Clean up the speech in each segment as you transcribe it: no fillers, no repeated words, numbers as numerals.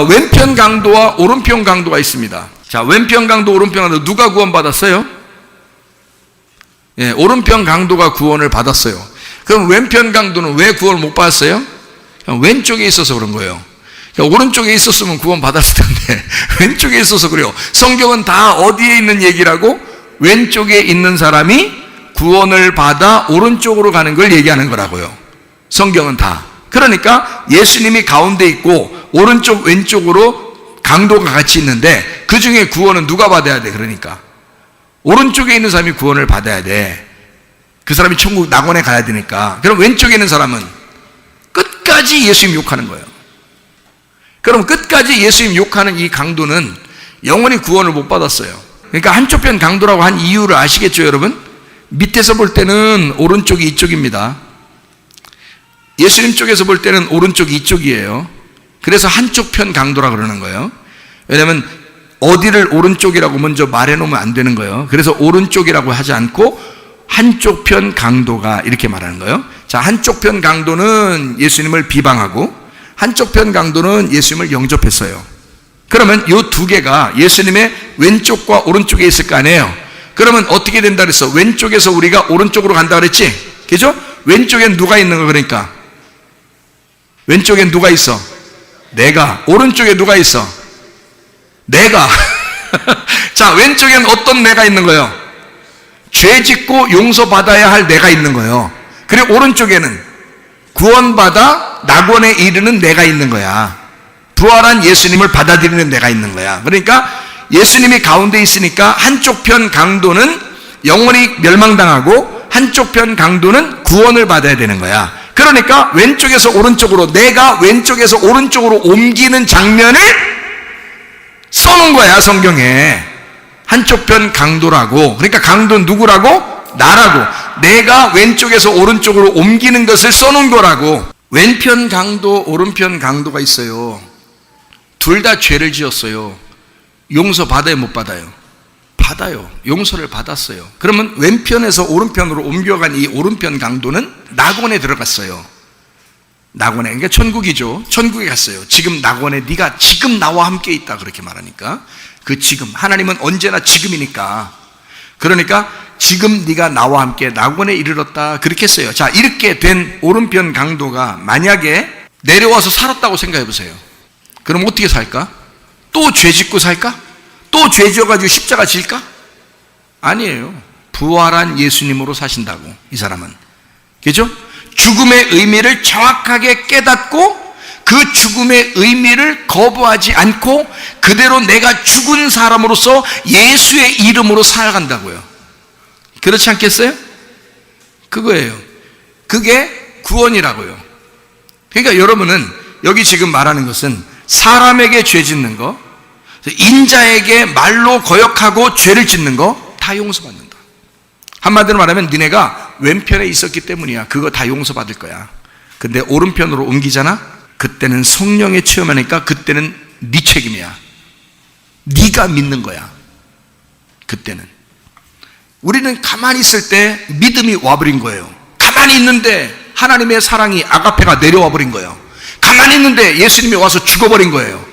왼편 강도와 오른편 강도가 있습니다. 자, 왼편 강도, 오른편 강도 누가 구원받았어요? 예, 오른편 강도가 구원을 받았어요. 그럼 왼편 강도는 왜 구원을 못 받았어요? 왼쪽에 있어서 그런 거예요. 오른쪽에 있었으면 구원 받았을 텐데 왼쪽에 있어서 그래요. 성경은 다 어디에 있는 얘기라고? 왼쪽에 있는 사람이 구원을 받아 오른쪽으로 가는 걸 얘기하는 거라고요. 성경은 다. 그러니까 예수님이 가운데 있고 오른쪽 왼쪽으로 강도가 같이 있는데 그 중에 구원은 누가 받아야 돼? 그러니까 오른쪽에 있는 사람이 구원을 받아야 돼. 그 사람이 천국 낙원에 가야 되니까. 그럼 왼쪽에 있는 사람은 끝까지 예수님 욕하는 거예요. 그럼 끝까지 예수님 욕하는 이 강도는 영원히 구원을 못 받았어요. 그러니까 한쪽 편 강도라고 한 이유를 아시겠죠, 여러분? 밑에서 볼 때는 오른쪽이 이쪽입니다. 예수님 쪽에서 볼 때는 오른쪽이 이쪽이에요. 그래서 한쪽 편 강도라 그러는 거예요. 왜냐하면 어디를 오른쪽이라고 먼저 말해놓으면 안 되는 거예요. 그래서 오른쪽이라고 하지 않고 한쪽 편 강도가 이렇게 말하는 거예요. 자, 한쪽 편 강도는 예수님을 비방하고 한쪽 편 강도는 예수님을 영접했어요. 그러면 이 두 개가 예수님의 왼쪽과 오른쪽에 있을 거 아니에요. 그러면 어떻게 된다 그랬어? 왼쪽에서 우리가 오른쪽으로 간다 그랬지? 그죠? 왼쪽엔 누가 있는 거 그러니까? 왼쪽엔 누가 있어? 내가. 오른쪽에 누가 있어? 내가. 자, 왼쪽엔 어떤 내가 있는 거예요? 죄 짓고 용서받아야 할 내가 있는 거예요. 그리고 오른쪽에는 구원받아 낙원에 이르는 내가 있는 거야. 부활한 예수님을 받아들이는 내가 있는 거야. 그러니까 예수님이 가운데 있으니까 한쪽 편 강도는 영원히 멸망당하고 한쪽 편 강도는 구원을 받아야 되는 거야. 그러니까 왼쪽에서 오른쪽으로, 내가 왼쪽에서 오른쪽으로 옮기는 장면을 써놓은 거야, 성경에. 한쪽 편 강도라고. 그러니까 강도는 누구라고? 나라고. 내가 왼쪽에서 오른쪽으로 옮기는 것을 써놓은 거라고. 왼편 강도, 오른편 강도가 있어요. 둘 다 죄를 지었어요. 용서 받아요, 못 받아요? 받아요. 용서를 받았어요. 그러면 왼편에서 오른편으로 옮겨간 이 오른편 강도는 낙원에 들어갔어요. 낙원에, 그러니까 천국이죠. 천국에 갔어요. 지금 낙원에 네가 지금 나와 함께 있다, 그렇게 말하니까. 그 지금, 하나님은 언제나 지금이니까. 그러니까 지금 네가 나와 함께 낙원에 이르렀다, 그렇게 했어요. 자, 이렇게 된 오른편 강도가 만약에 내려와서 살았다고 생각해 보세요. 그럼 어떻게 살까? 또 죄 짓고 살까? 또 죄 지어가지고 십자가 질까? 아니에요. 부활한 예수님으로 사신다고, 이 사람은. 그죠? 죽음의 의미를 정확하게 깨닫고 그 죽음의 의미를 거부하지 않고 그대로 내가 죽은 사람으로서 예수의 이름으로 살아간다고요. 그렇지 않겠어요? 그거예요. 그게 구원이라고요. 그러니까 여러분은 여기 지금 말하는 것은 사람에게 죄 짓는 거, 인자에게 말로 거역하고 죄를 짓는 거 다 용서받는다. 한마디로 말하면 니네가 왼편에 있었기 때문이야. 그거 다 용서받을 거야. 근데 오른편으로 옮기잖아? 그때는 성령에 체험하니까 그때는 네 책임이야. 네가 믿는 거야. 그때는. 우리는 가만히 있을 때 믿음이 와버린 거예요. 가만히 있는데 하나님의 사랑이 아가페가 내려와 버린 거예요. 가만히 있는데 예수님이 와서 죽어버린 거예요.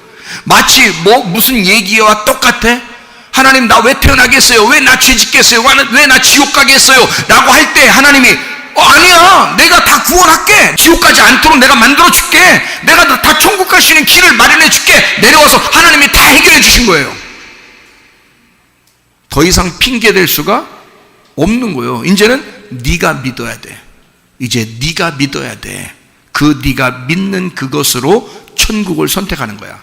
마치 무슨 얘기와 똑같아? 하나님, 나 왜 태어나게 했어요? 왜 나 죄 짓게 했어요? 왜 나 지옥 가게 했어요? 라고 할 때 하나님이 아니야, 내가 다 구원할게. 지옥 가지 않도록 내가 만들어 줄게. 내가 다 천국 갈 수 있는 길을 마련해 줄게. 내려와서 하나님이 다 해결해 주신 거예요. 더 이상 핑계댈 수가 없는 거예요. 이제는 네가 믿어야 돼. 이제 네가 믿어야 돼. 그 네가 믿는 그것으로 천국을 선택하는 거야.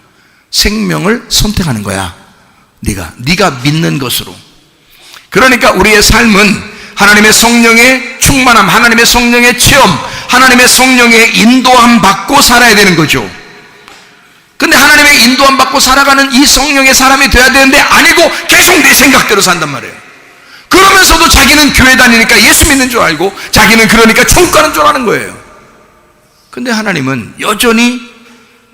생명을 선택하는 거야. 네가 믿는 것으로. 그러니까 우리의 삶은 하나님의 성령의 충만함, 하나님의 성령의 체험, 하나님의 성령의 인도함 받고 살아야 되는 거죠. 근데 하나님의 인도함 받고 살아가는 이 성령의 사람이 돼야 되는데 아니고 계속 내 생각대로 산단 말이에요. 그러면서도 자기는 교회 다니니까 예수 믿는 줄 알고, 자기는 그러니까 천국 가는 줄 아는 거예요. 근데 하나님은 여전히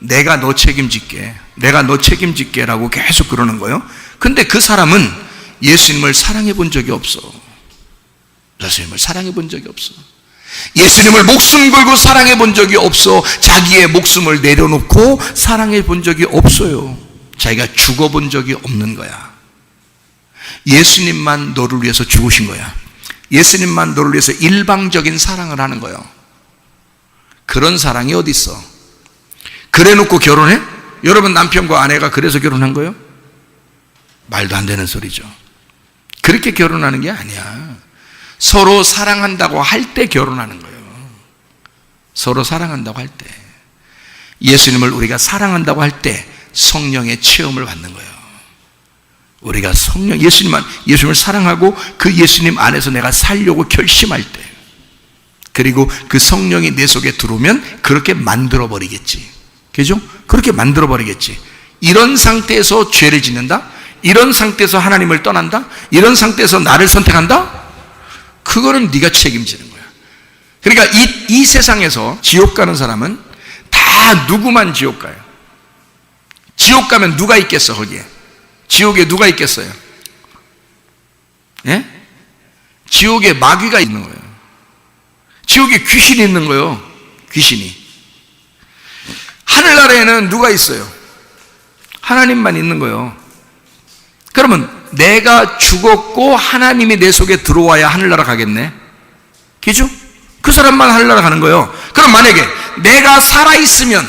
내가 너 책임질게, 내가 너 책임질게 라고 계속 그러는 거예요. 근데 그 사람은 예수님을 사랑해 본 적이 없어. 예수님을 사랑해 본 적이 없어. 예수님을 목숨 걸고 사랑해 본 적이 없어. 자기의 목숨을 내려놓고 사랑해 본 적이 없어요. 자기가 죽어본 적이 없는 거야. 예수님만 너를 위해서 죽으신 거야. 예수님만 너를 위해서 일방적인 사랑을 하는 거예요. 그런 사랑이 어디 있어? 그래 놓고 결혼해? 여러분, 남편과 아내가 그래서 결혼한 거예요? 말도 안 되는 소리죠. 그렇게 결혼하는 게 아니야. 서로 사랑한다고 할 때 결혼하는 거예요. 서로 사랑한다고 할 때. 예수님을 우리가 사랑한다고 할 때 성령의 체험을 받는 거예요. 우리가 예수님을 사랑하고 그 예수님 안에서 내가 살려고 결심할 때, 그리고 그 성령이 내 속에 들어오면 그렇게 만들어버리겠지. 그죠? 그렇게 만들어버리겠지. 이런 상태에서 죄를 짓는다? 이런 상태에서 하나님을 떠난다? 이런 상태에서 나를 선택한다? 그거는 네가 책임지는 거야. 그러니까 이 세상에서 지옥 가는 사람은 다 누구만 지옥 가요? 지옥 가면 누가 있겠어, 거기에? 지옥에 누가 있겠어요? 예? 지옥에 마귀가 있는 거예요. 지옥에 귀신이 있는 거예요. 귀신이. 하늘나라에는 누가 있어요? 하나님만 있는 거예요. 그러면 내가 죽었고 하나님이 내 속에 들어와야 하늘나라 가겠네? 그죠? 그 사람만 하늘나라 가는 거예요. 그럼 만약에 내가 살아있으면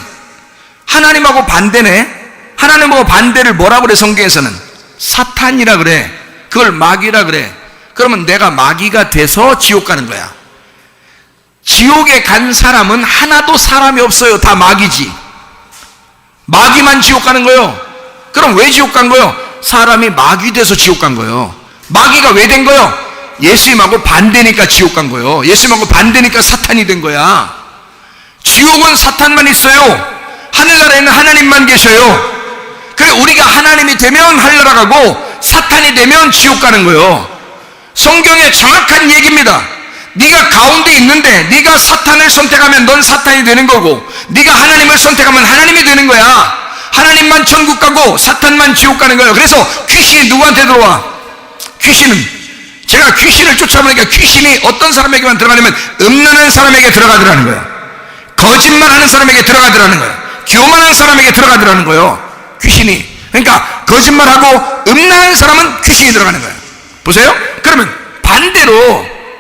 하나님하고 반대네? 하나님하고 반대를 뭐라 그래, 성경에서는? 사탄이라 그래. 그걸 마귀라 그래. 그러면 내가 마귀가 돼서 지옥 가는 거야. 지옥에 간 사람은 하나도 사람이 없어요. 다 마귀지. 마귀만 지옥 가는 거예요. 그럼 왜 지옥 간 거예요? 사람이 마귀 돼서 지옥 간 거예요. 마귀가 왜 된 거예요? 예수님하고 반대니까 지옥 간 거예요. 예수님하고 반대니까 사탄이 된 거야. 지옥은 사탄만 있어요. 하늘나라에는 하나님만 계셔요. 그래, 우리가 하나님이 되면 하늘나라 가고 사탄이 되면 지옥 가는 거예요. 성경의 정확한 얘기입니다. 네가 가운데 있는데 네가 사탄을 선택하면 넌 사탄이 되는 거고, 네가 하나님을 선택하면 하나님이 되는 거야. 하나님만 천국 가고 사탄만 지옥 가는 거예요. 그래서 귀신이 누구한테 들어와? 제가 귀신을 쫓아보니까 귀신이 어떤 사람에게만 들어가냐면 음란한 사람에게 들어가더라는 거예요. 거짓말하는 사람에게 들어가더라는 거예요. 교만한 사람에게 들어가더라는 거예요. 귀신이. 그러니까 거짓말하고 음란한 사람은 귀신이 들어가는 거예요. 보세요. 그러면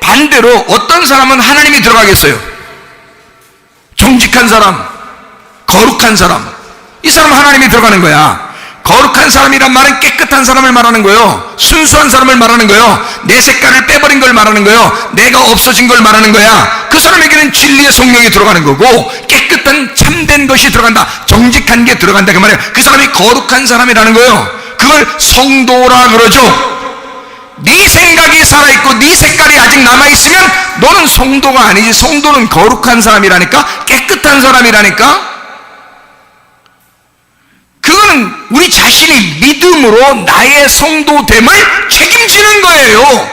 반대로 어떤 사람은 하나님이 들어가겠어요? 정직한 사람, 거룩한 사람, 이 사람은 하나님이 들어가는 거야. 거룩한 사람이란 말은 깨끗한 사람을 말하는 거예요. 순수한 사람을 말하는 거예요. 내 색깔을 빼버린 걸 말하는 거예요. 내가 없어진 걸 말하는 거야. 그 사람에게는 진리의 성령이 들어가는 거고, 깨끗한 참된 것이 들어간다, 정직한 게 들어간다, 그 말이에요. 그 사람이 거룩한 사람이라는 거예요. 그걸 성도라 그러죠. 네 생각이 살아있고 네 색깔이 아직 남아있으면 너는 성도가 아니지. 성도는 거룩한 사람이라니까, 깨끗한 사람이라니까. 그거는 우리 자신이 믿음으로 나의 성도됨을 책임지는 거예요.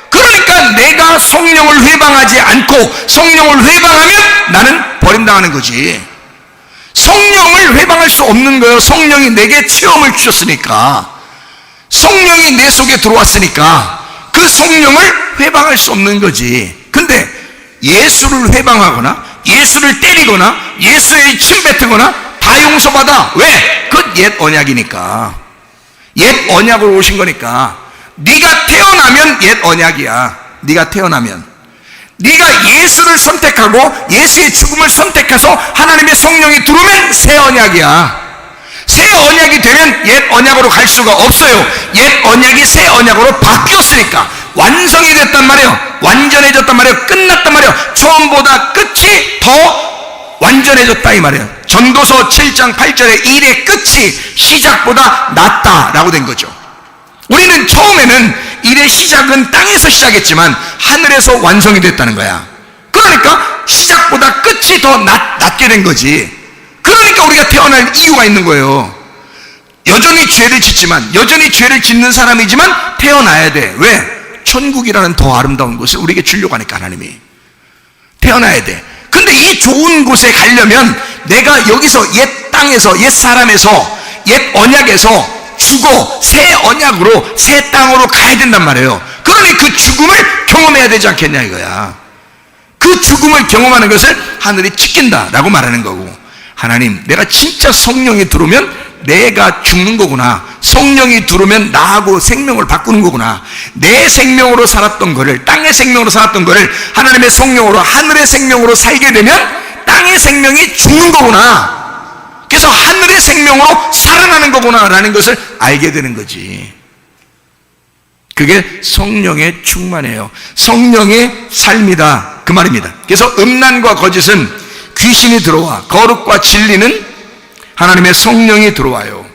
그러니까 내가 성령을 회방하지 않고 성령을 회방하면 나는 버림당하는 거지. 성령을 회방할 수 없는 거예요. 성령이 내게 체험을 주셨으니까, 성령이 내 속에 들어왔으니까 그 성령을 회방할 수 없는 거지. 근데 예수를 회방하거나 예수를 때리거나 예수의 침뱉거나 다 용서받아. 왜? 그 옛 언약이니까. 옛 언약으로 오신 거니까. 네가 태어나면 옛 언약이야. 네가 태어나면, 네가 예수를 선택하고 예수의 죽음을 선택해서 하나님의 성령이 들어오면 새 언약이야. 새 언약이 되면 옛 언약으로 갈 수가 없어요. 옛 언약이 새 언약으로 바뀌었으니까 완성이 됐단 말이에요. 완전해졌단 말이에요. 끝났단 말이에요. 처음보다 끝이 더 완전해졌다 이 말이에요. 전도서 7장 8절에 일의 끝이 시작보다 낫다라고 된 거죠. 우리는 처음에는 일의 시작은 땅에서 시작했지만 하늘에서 완성이 됐다는 거야. 그러니까 시작보다 끝이 더 낫게 된 거지. 그러니까 우리가 태어날 이유가 있는 거예요. 여전히 죄를 짓지만, 여전히 죄를 짓는 사람이지만 태어나야 돼. 왜? 천국이라는 더 아름다운 곳을 우리에게 주려고 하니까 하나님이. 태어나야 돼. 근데 이 좋은 곳에 가려면 내가 여기서 옛 땅에서, 옛 사람에서, 옛 언약에서 죽어 새 언약으로 새 땅으로 가야 된단 말이에요. 그러니 그 죽음을 경험해야 되지 않겠냐 이거야. 그 죽음을 경험하는 것을 하늘이 지킨다라고 말하는 거고, 하나님, 내가 진짜 성령이 들어오면 내가 죽는 거구나, 성령이 들어오면 나하고 생명을 바꾸는 거구나, 내 생명으로 살았던 거를, 땅의 생명으로 살았던 거를 하나님의 성령으로, 하늘의 생명으로 살게 되면 땅의 생명이 죽는 거구나, 그래서 하늘의 생명으로 살아나는 거구나 라는 것을 알게 되는 거지. 그게 성령의 충만이에요. 성령의 삶이다, 그 말입니다. 그래서 음란과 거짓은 귀신이 들어와, 거룩과 진리는 하나님의 성령이 들어와요.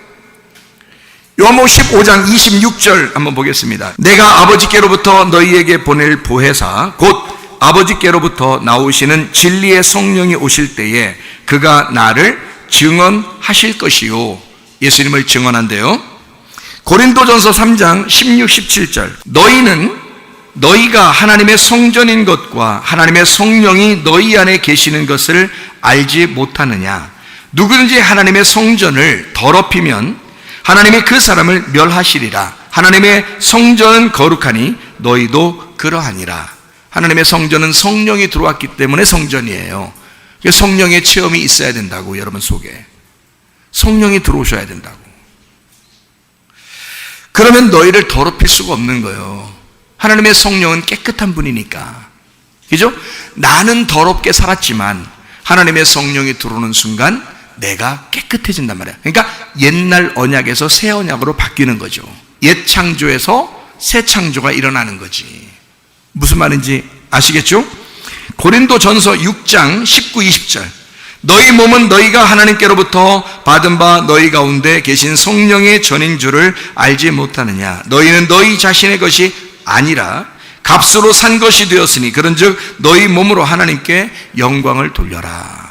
요한복음 15장 26절 한번 보겠습니다. 내가 아버지께로부터 너희에게 보낼 보혜사 곧 아버지께로부터 나오시는 진리의 성령이 오실 때에 그가 나를 증언하실 것이요. 예수님을 증언한대요. 고린도전서 3장 16, 17절 너희가 하나님의 성전인 것과 하나님의 성령이 너희 안에 계시는 것을 알지 못하느냐. 누구든지 하나님의 성전을 더럽히면 하나님이 그 사람을 멸하시리라. 하나님의 성전은 거룩하니 너희도 그러하니라. 하나님의 성전은 성령이 들어왔기 때문에 성전이에요. 성령의 체험이 있어야 된다고, 여러분 속에 성령이 들어오셔야 된다고. 그러면 너희를 더럽힐 수가 없는 거예요. 하나님의 성령은 깨끗한 분이니까. 그죠? 나는 더럽게 살았지만 하나님의 성령이 들어오는 순간 내가 깨끗해진단 말이야. 그러니까 옛날 언약에서 새 언약으로 바뀌는 거죠. 옛 창조에서 새 창조가 일어나는 거지. 무슨 말인지 아시겠죠? 고린도전서 6장 19, 20절 너희 몸은 너희가 하나님께로부터 받은 바 너희 가운데 계신 성령의 전인 줄을 알지 못하느냐. 너희는 너희 자신의 것이 아니라 값으로 산 것이 되었으니 그런즉 너희 몸으로 하나님께 영광을 돌려라.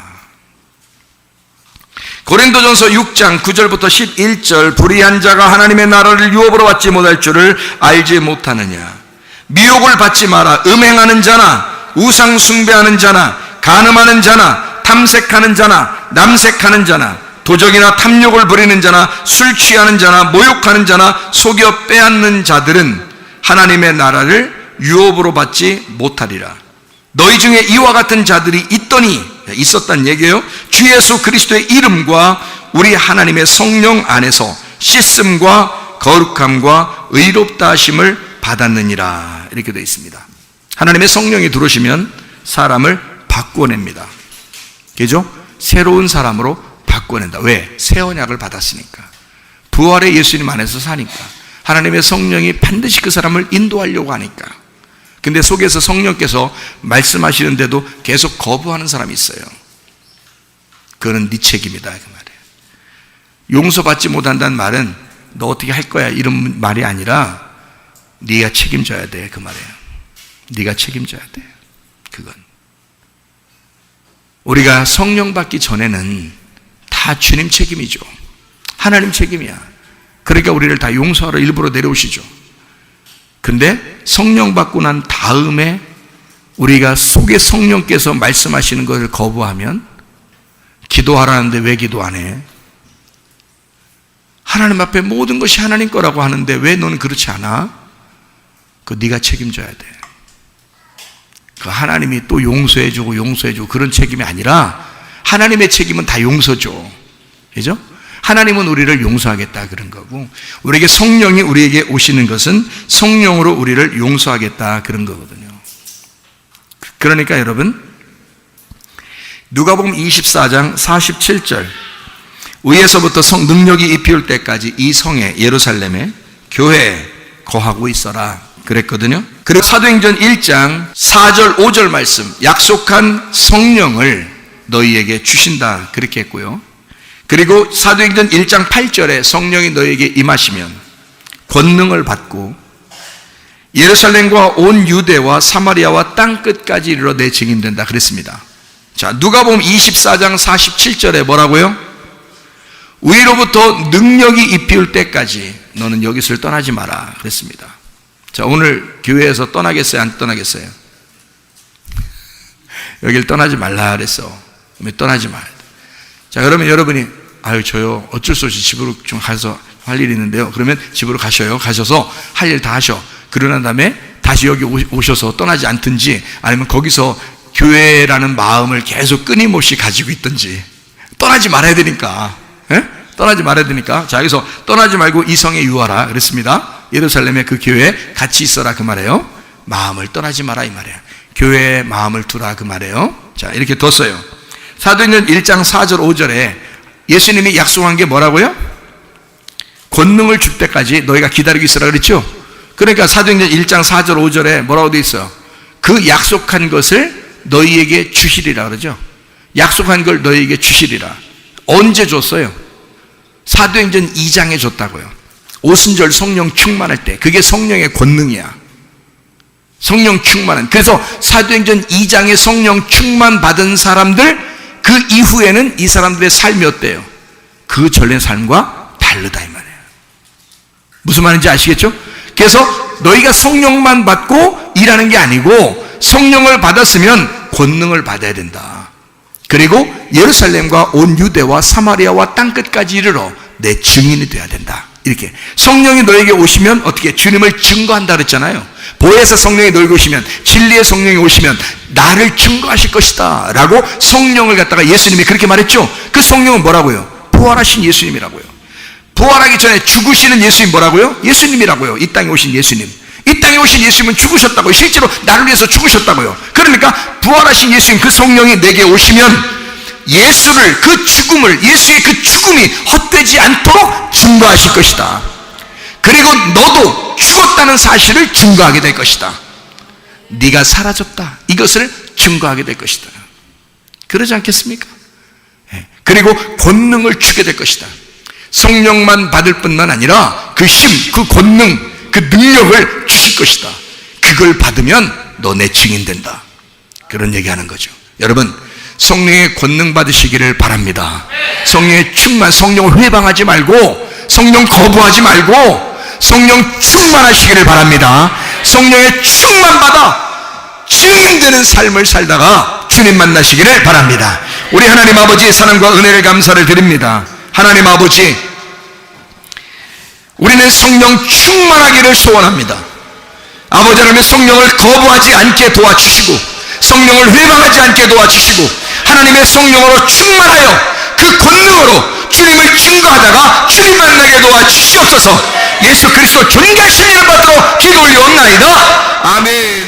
고린도전서 6장 9절부터 11절 불의한 자가 하나님의 나라를 유업으로 받지 못할 줄을 알지 못하느냐. 미혹을 받지 마라. 음행하는 자나 우상 숭배하는 자나 간음하는 자나 탐색하는 자나 남색하는 자나 도적이나 탐욕을 부리는 자나 술 취하는 자나 모욕하는 자나 속여 빼앗는 자들은 하나님의 나라를 유업으로 받지 못하리라. 너희 중에 이와 같은 자들이 있었단 얘기예요. 주 예수 그리스도의 이름과 우리 하나님의 성령 안에서 씻음과 거룩함과 의롭다 하심을 받았느니라. 이렇게 되어 있습니다. 하나님의 성령이 들어오시면 사람을 바꿔냅니다. 그죠? 새로운 사람으로 바꿔낸다. 왜? 새 언약을 받았으니까. 부활의 예수님 안에서 사니까. 하나님의 성령이 반드시 그 사람을 인도하려고 하니까. 근데 속에서 성령께서 말씀하시는데도 계속 거부하는 사람이 있어요. 그거는 네 책임이다, 그 말이에요. 용서받지 못한다는 말은 너 어떻게 할 거야 이런 말이 아니라 네가 책임져야 돼, 그 말이에요. 네가 책임져야 돼. 그건 우리가 성령 받기 전에는 다 주님 책임이죠. 하나님 책임이야. 그러니까 우리를 다 용서하러 일부러 내려오시죠. 근데 성령 받고 난 다음에 우리가 속에 성령께서 말씀하시는 것을 거부하면 기도하라는데 왜 기도 안 해? 하나님 앞에 모든 것이 하나님 거라고 하는데 왜 너는 그렇지 않아? 그거 네가 책임져야 돼. 그 하나님이 또 용서해주고 그런 책임이 아니라 하나님의 책임은 다 용서죠. 그죠? 하나님은 우리를 용서하겠다 그런 거고, 우리에게 성령이 우리에게 오시는 것은 성령으로 우리를 용서하겠다 그런 거거든요. 그러니까 여러분, 누가복음 24장 47절 위에서부터 능력이 입히울 때까지 이 성에 예루살렘에 교회에 거하고 있어라 그랬거든요. 그리고 사도행전 1장 4절 5절 말씀 약속한 성령을 너희에게 주신다 그렇게 했고요. 그리고 사도행전 1장 8절에 성령이 너희에게 임하시면 권능을 받고 예루살렘과 온 유대와 사마리아와 땅끝까지 이르러 내 증인된다 그랬습니다. 자, 누가복음 24장 47절에 뭐라고요? 위로부터 능력이 입히울 때까지 너는 여기서를 떠나지 마라 그랬습니다. 자, 오늘 교회에서 떠나겠어요? 안 떠나겠어요? 여길 떠나지 말라 그랬어. 왜 떠나지 말? 자, 그러면 여러분이 저요 어쩔 수 없이 집으로 좀 가서 할 일이 있는데요. 그러면 집으로 가셔요. 가셔서 할 일 다 하셔. 그러난 다음에 다시 여기 오셔서 떠나지 않든지 아니면 거기서 교회라는 마음을 계속 끊임없이 가지고 있든지, 떠나지 말아야 되니까, 떠나지 말아야 되니까. 자, 여기서 떠나지 말고 이성에 유하라 그랬습니다. 예루살렘에 그 교회에 같이 있어라 그 말이에요. 마음을 떠나지 마라 이 말이에요. 교회에 마음을 두라 그 말이에요. 자, 이렇게 뒀어요. 사도행전 1장 4절 5절에 예수님이 약속한 게 뭐라고요? 권능을 줄 때까지 너희가 기다리고 있으라 그랬죠. 그러니까 사도행전 1장 4절 5절에 뭐라고 되어 있어요? 그 약속한 것을 너희에게 주시리라 그러죠. 약속한 걸 너희에게 주시리라. 언제 줬어요? 사도행전 2장에 줬다고요. 오순절 성령 충만할 때. 그게 성령의 권능이야. 성령 충만은. 그래서 사도행전 2장에 성령 충만 받은 사람들, 그 이후에는 이 사람들의 삶이 어때요? 그 전의 삶과 다르다 이 말이에요. 무슨 말인지 아시겠죠? 그래서 너희가 성령만 받고 일하는 게 아니고 성령을 받았으면 권능을 받아야 된다. 그리고 예루살렘과 온 유대와 사마리아와 땅끝까지 이르러 내 증인이 돼야 된다. 이렇게 성령이 너에게 오시면 어떻게 주님을 증거한다 그랬잖아요. 보혜사 성령이 너에게 오시면, 진리의 성령이 오시면 나를 증거하실 것이다 라고 성령을 갖다가 예수님이 그렇게 말했죠. 그 성령은 뭐라고요? 부활하신 예수님이라고요. 부활하기 전에 죽으시는 예수님 뭐라고요? 예수님이라고요. 이 땅에 오신 예수님. 이 땅에 오신 예수님은 죽으셨다고요. 실제로 나를 위해서 죽으셨다고요. 그러니까 부활하신 예수님, 그 성령이 내게 오시면 예수를, 그 죽음을, 예수의 그 죽음이 헛되지 않도록 증거하실 것이다. 그리고 너도 죽었다는 사실을 증거하게 될 것이다. 네가 사라졌다, 이것을 증거하게 될 것이다. 그러지 않겠습니까? 그리고 권능을 주게 될 것이다. 성령만 받을 뿐만 아니라 그 힘, 그 권능, 그 능력을 주실 것이다. 그걸 받으면 너 내 증인 된다. 그런 얘기하는 거죠. 여러분, 성령의 권능 받으시기를 바랍니다. 성령의 충만, 성령을 회방하지 말고, 성령 거부하지 말고 성령 충만하시기를 바랍니다. 성령의 충만 받아 증인되는 삶을 살다가 주님 만나시기를 바랍니다. 우리 하나님 아버지의 사랑과 은혜를 감사를 드립니다. 하나님 아버지, 우리는 성령 충만하기를 소원합니다. 아버지 하나님의 성령을 거부하지 않게 도와주시고 성령을 회방하지 않게 도와주시고 하나님의 성령으로 충만하여 그 권능으로 주님을 증거하다가 주님 만나게 도와주시옵소서. 예수 그리스도 존귀하신 이름 받들어 기도 올리옵나이다. 아멘.